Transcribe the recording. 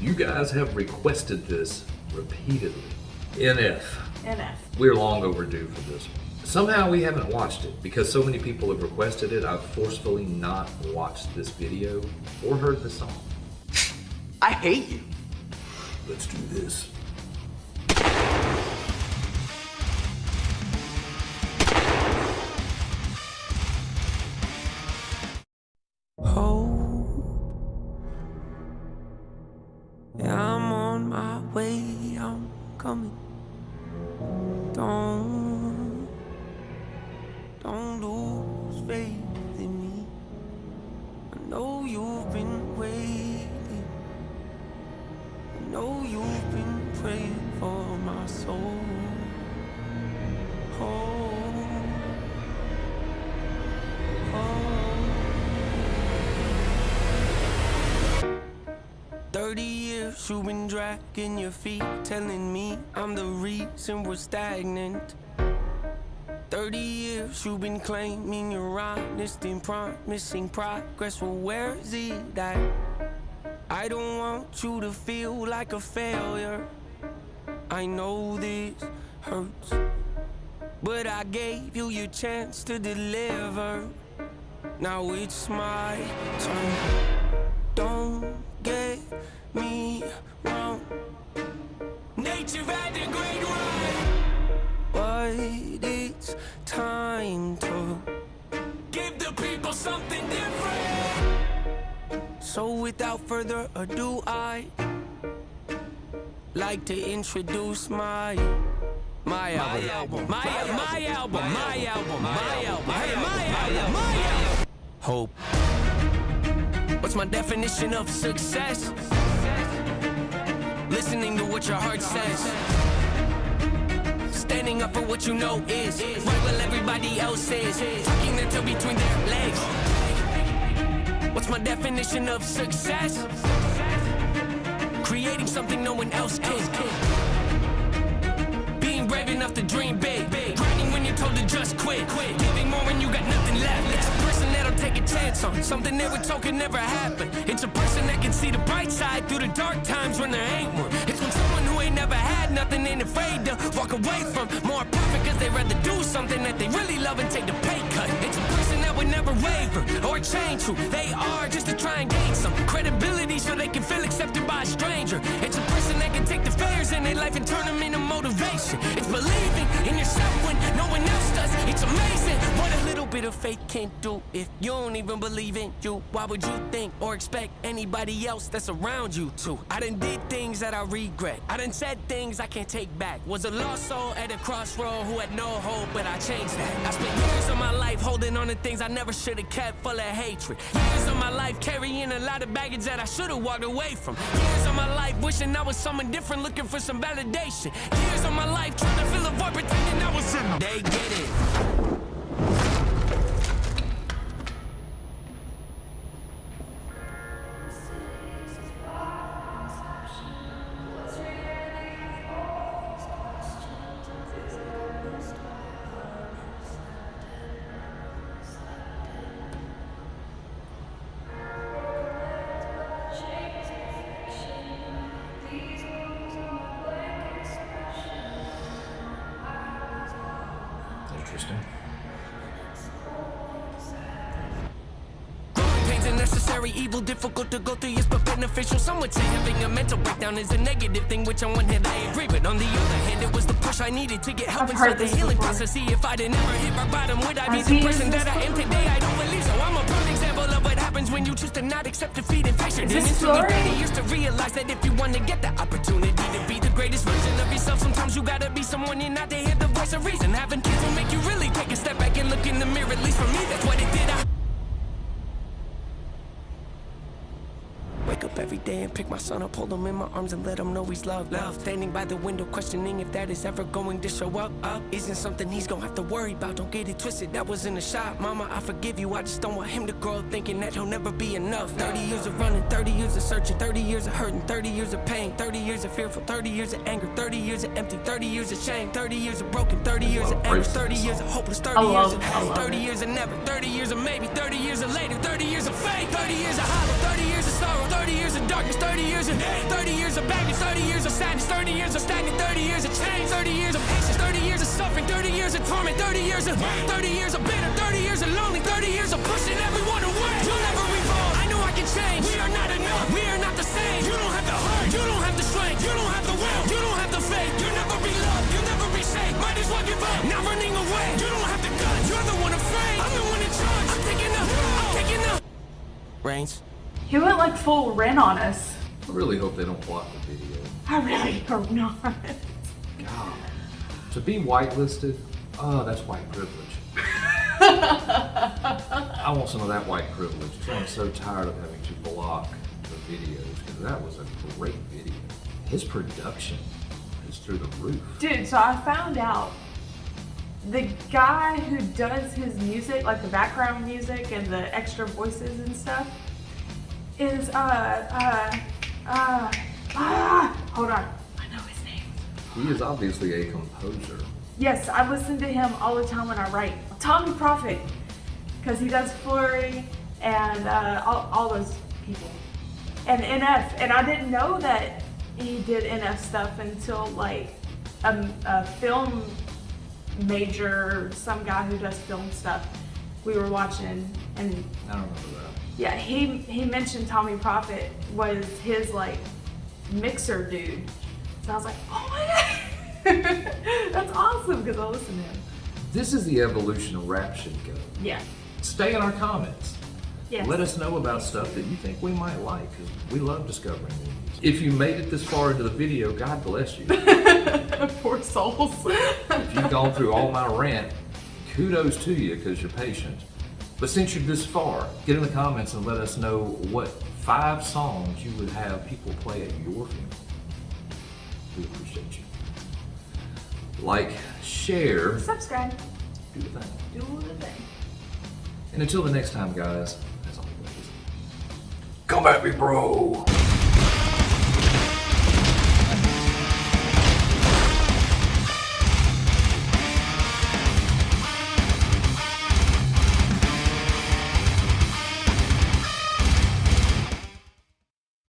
You guys have requested this repeatedly. NF. NF. We're long overdue for this one. Somehow we haven't watched it because so many people have requested it. I've forcefully not watched this video or heard the song. I hate you. Let's do this. Yeah, I'm on my way, I'm coming. Don't lose faith in me. I know you've been waiting. I know you've been praying for my soul. Oh. 30 years you've been dragging your feet, telling me I'm the reason we're stagnant. 30 years you've been claiming you're honest and promising progress. Well, where is it at? I don't want you to feel like a failure. I know this hurts, but I gave you your chance to deliver. Now it's my turn. Don't get me wrong, nature had a great run, but it's time to give the people something different. So without further ado, I like to introduce my album. Hope. What's my definition of success? Listening to what your heart says. Standing up for what you know is right while everybody else is. Tucking their toe between their legs. What's my definition of success? Creating something no one else can. Being brave enough to dream big. Grinding when you're told to just quit. Giving more when you got nothing left. It's a person that'll take a chance on something they were told could never happen. It's a person that can see the bright side through the dark times when there ain't one. It's when someone who ain't never had nothing ain't afraid to walk away from more perfect, cause they rather do something that they really love and take the pay cut. It's a person that would never waver or change who they are just to try and gain some credibility so they can feel accepted by a stranger. It's a person that can take the failures in their life and turn them into motivation. It's believing in yourself when no one else does. It's amazing what a little bit of faith can do. If you don't even believe in you, why would you think or expect anybody else that's around you to? I done did things that I regret. I done said things I can't take back. Was a lost soul at a crossroad who had no hope, but I changed that. I spent years of my life holding on to things I never should have kept, full of hatred. Years of my life carrying a lot of baggage that I should have walked away from. Years of my life wishing I was someone different, looking for some validation. Years of my life trying to fill a void, pretending I was him. They get it. Interesting. Pain's a necessary evil, difficult to go through, yes, but beneficial. Some would say having a mental breakdown is a negative thing, which on one hand I agree, but on the other hand, it was the push I needed to get help inside the healing process. See, if I'd never hit my bottom, would I be the person that I am today? I don't believe so. I'm a perfect example of what happens when you choose to not accept defeat and face your demons. It took me 30 years to realize that if you want to get the opportunity to be the greatest version of yourself, sometimes you gotta be someone you're not to hear the voice of reason. Having kids will make you really take a step back and look in the mirror. At least for me, that's what it did. Wake up every day and pick my son up, hold him in my arms and let him know he's loved. Standing by the window questioning if that is ever going to show up. Isn't something he's gonna have to worry about, don't get it twisted, that was in the shop. Mama, I forgive you, I just don't want him to grow up thinking that he'll never be enough. 30 years of running, 30 years of searching, 30 years of hurting, 30 years of pain, 30 years of fearful, 30 years of anger, 30 years of empty, 30 years of shame, 30 years of broken, 30 years of anguish, 30 years of hopeless, 30 years of hate, 30 years of never, 30 years of maybe, 30 years of later, 30 years of faith, 30 years of hollow, 30 years of sorrow, 30 30 years of darkness, 30 years of hate, 30 years of baggage, 30 years of sadness, 30 years of stagnant, 30 years of change, 30 years of patience, 30 years of suffering, 30 years of torment, 30 years of pain, 30 years of bitter, 30 years of lonely, 30 years of pushing everyone away. You'll never evolve. I know I can change. We are not enough. We are not the same. You don't have the heart. You don't have the strength. You don't have the will. You don't have the faith. You'll never be loved. You'll never be safe. Might as well give up. Not running away. You don't have the guts. You're the one afraid. I'm the one in charge. I'm taking up. I'm taking up. Reigns. He went like full Ren on us. I really hope they don't block the video. I really hope not. God. To be whitelisted, oh, that's white privilege. I want some of that white privilege. I'm so tired of having to block the videos because that was a great video. His production is through the roof. Dude, so I found out the guy who does his music, like the background music and the extra voices and stuff, is hold on. I know his name. He is obviously a composer. Yes, I listen to him all the time when I write. Tommy Prophet, because he does Flurry and all those people. And NF, and I didn't know that he did NF stuff until like a film major, some guy who does film stuff we were watching, and I don't remember that. yeah, he mentioned Tommy Prophet was his like mixer dude. So I was like, oh my god, that's awesome because I listen to him. This is the evolution of rap should go. Yeah. Stay in our comments. Yes. Let us know about stuff that you think we might like because we love discovering new music. If you made it this far into the video, God bless you. Poor souls. If you've gone through all my rant, kudos to you because you're patient. But since you're this far, get in the comments and let us know what 5 songs you would have people play at your funeral. We appreciate you. Like, share, Subscribe. do the thing. Do the thing. And until the next time, guys, as always, come at me, bro.